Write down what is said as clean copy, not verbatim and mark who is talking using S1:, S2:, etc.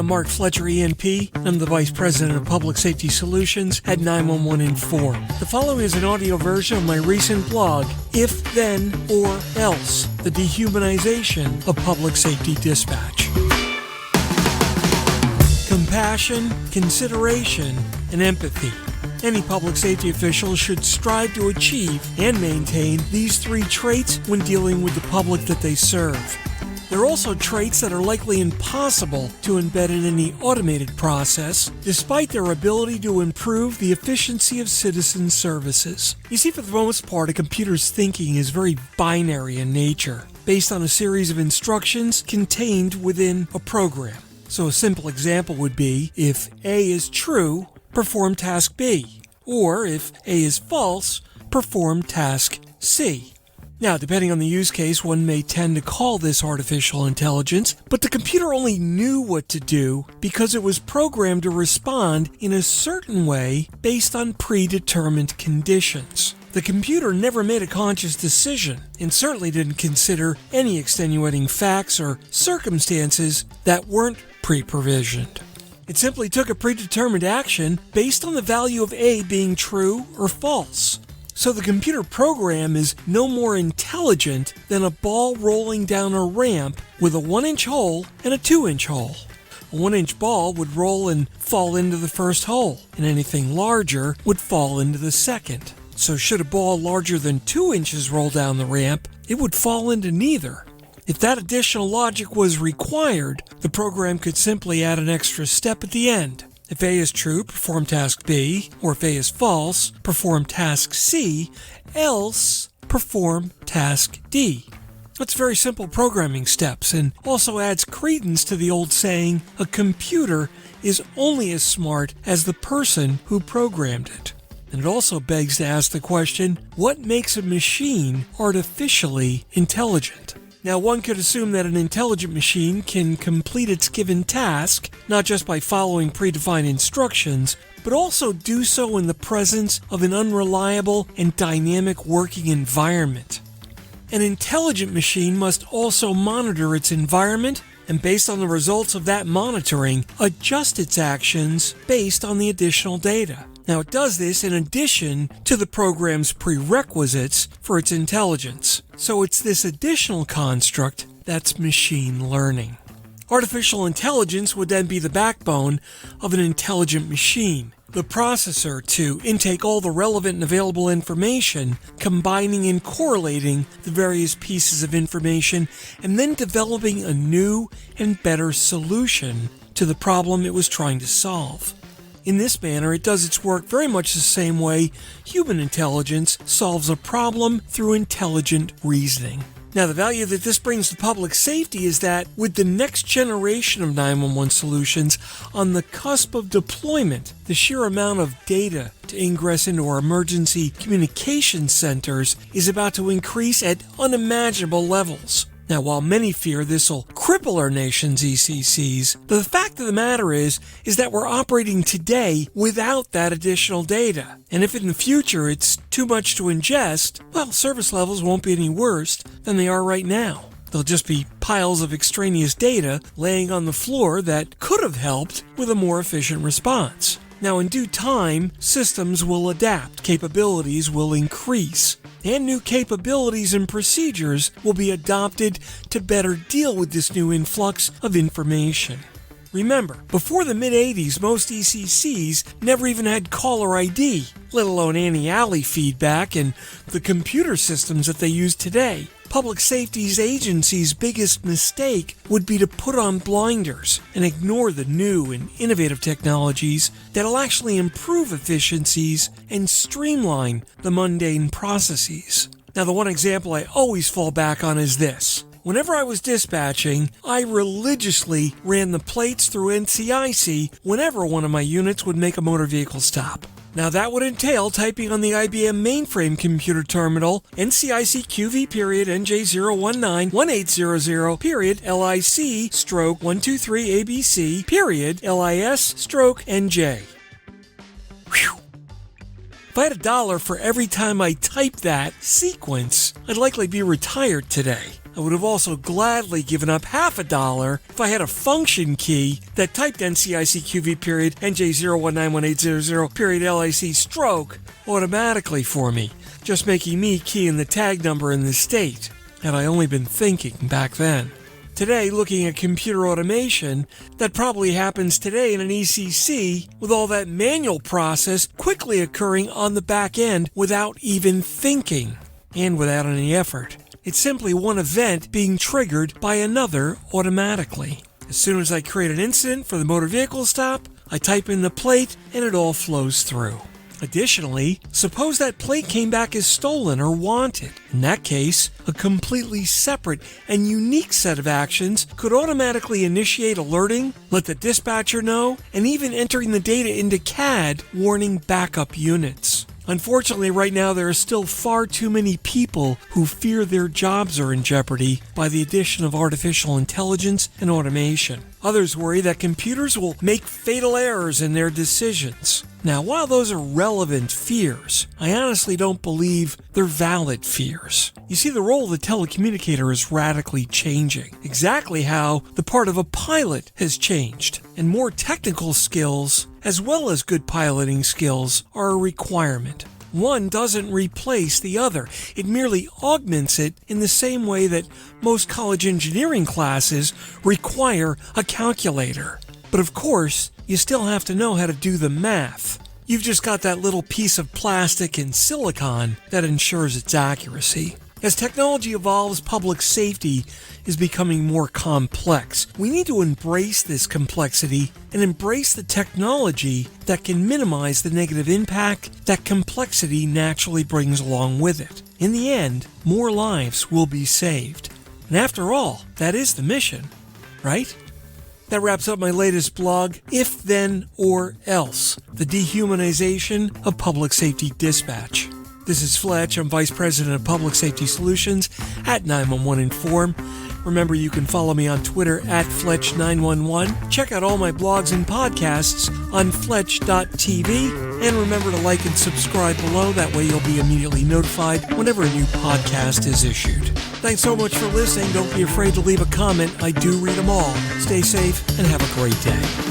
S1: I'm Mark Fletcher, ENP. I'm the Vice President of Public Safety Solutions at 911 Inform. The following is an audio version of my recent blog, If, Then, or Else, the Dehumanization of Public Safety Dispatch. Compassion, consideration, and empathy. Any public safety official should strive to achieve and maintain these three traits when dealing with the public that they serve. They're also traits that are likely impossible to embed in any automated process, despite their ability to improve the efficiency of citizen services. You see, for the most part, a computer's thinking is very binary in nature, based on a series of instructions contained within a program. So a simple example would be, if A is true, perform task B, or if A is false, perform task C. Now, depending on the use case, one may tend to call this artificial intelligence, but the computer only knew what to do because it was programmed to respond in a certain way based on predetermined conditions. The computer never made a conscious decision and certainly didn't consider any extenuating facts or circumstances that weren't pre-provisioned. It simply took a predetermined action based on the value of A being true or false. So the computer program is no more intelligent than a ball rolling down a ramp with a 1-inch hole and a 2-inch hole. A 1-inch ball would roll and fall into the first hole, and anything larger would fall into the second. So should a ball larger than 2 inches roll down the ramp, it would fall into neither. If that additional logic was required, the program could simply add an extra step at the end. If A is true, perform task B, or if A is false, perform task C, else perform task D. That's very simple programming steps and also adds credence to the old saying, a computer is only as smart as the person who programmed it. And it also begs to ask the question, what makes a machine artificially intelligent? Now, one could assume that an intelligent machine can complete its given task, not just by following predefined instructions, but also do so in the presence of an unreliable and dynamic working environment. An intelligent machine must also monitor its environment and, based on the results of that monitoring, adjust its actions based on the additional data. Now, it does this in addition to the program's prerequisites for its intelligence. So it's this additional construct that's machine learning. Artificial intelligence would then be the backbone of an intelligent machine, the processor to intake all the relevant and available information, combining and correlating the various pieces of information, and then developing a new and better solution to the problem it was trying to solve. In this manner, it does its work very much the same way human intelligence solves a problem through intelligent reasoning. Now, the value that this brings to public safety is that with the next generation of 911 solutions on the cusp of deployment, the sheer amount of data to ingress into our emergency communication centers is about to increase at unimaginable levels. Now, while many fear this will cripple our nation's ECCs, the fact of the matter is that we're operating today without that additional data. And if in the future it's too much to ingest, well, service levels won't be any worse than they are right now. They'll just be piles of extraneous data laying on the floor that could have helped with a more efficient response. Now, in due time, systems will adapt, capabilities will increase, and new capabilities and procedures will be adopted to better deal with this new influx of information. Remember, before the mid-'80s, most ECCs never even had caller ID, let alone anti-alley feedback and the computer systems that they use today. Public safety's agency's biggest mistake would be to put on blinders and ignore the new and innovative technologies that'll actually improve efficiencies and streamline the mundane processes. Now, the one example I always fall back on is this. Whenever I was dispatching, I religiously ran the plates through NCIC whenever one of my units would make a motor vehicle stop. Now, that would entail typing on the IBM mainframe computer terminal NCIC QV period NJ019 1800 period LIC stroke 123 ABC period LIS stroke NJ. Whew. If I had $1 for every time I typed that sequence, I'd likely be retired today. I would have also gladly given up $50 if I had a function key that typed NCICQV period NJ019180 period LIC stroke automatically for me, just making me key in the tag number in the state, had I only been thinking back then. Today, looking at computer automation, that probably happens today in an ECC with all that manual process quickly occurring on the back end without even thinking and without any effort. It's simply one event being triggered by another automatically. As soon as I create an incident for the motor vehicle stop, I type in the plate and it all flows through. Additionally, suppose that plate came back as stolen or wanted. In that case, a completely separate and unique set of actions could automatically initiate alerting, let the dispatcher know, and even entering the data into CAD warning backup units. Unfortunately, right now there are still far too many people who fear their jobs are in jeopardy by the addition of artificial intelligence and automation. Others worry that computers will make fatal errors in their decisions. Now, while those are relevant fears, I honestly don't believe they're valid fears. You see, the role of the telecommunicator is radically changing, exactly how the part of a pilot has changed, and more technical skills, as well as good piloting skills, are a requirement. One doesn't replace the other. It merely augments it in the same way that most college engineering classes require a calculator. But of course, you still have to know how to do the math. You've just got that little piece of plastic and silicon that ensures its accuracy. As technology evolves, public safety is becoming more complex. We need to embrace this complexity and embrace the technology that can minimize the negative impact that complexity naturally brings along with it. In the end, more lives will be saved. And after all, that is the mission, right? That wraps up my latest blog, If Then or Else, the Dehumanization of Public Safety Dispatch. This is Fletch. I'm Vice President of Public Safety Solutions at 911 Inform. Remember, you can follow me on Twitter at Fletch911. Check out all my blogs and podcasts on Fletch.tv. And remember to like and subscribe below. That way you'll be immediately notified whenever a new podcast is issued. Thanks so much for listening. Don't be afraid to leave a comment. I do read them all. Stay safe and have a great day.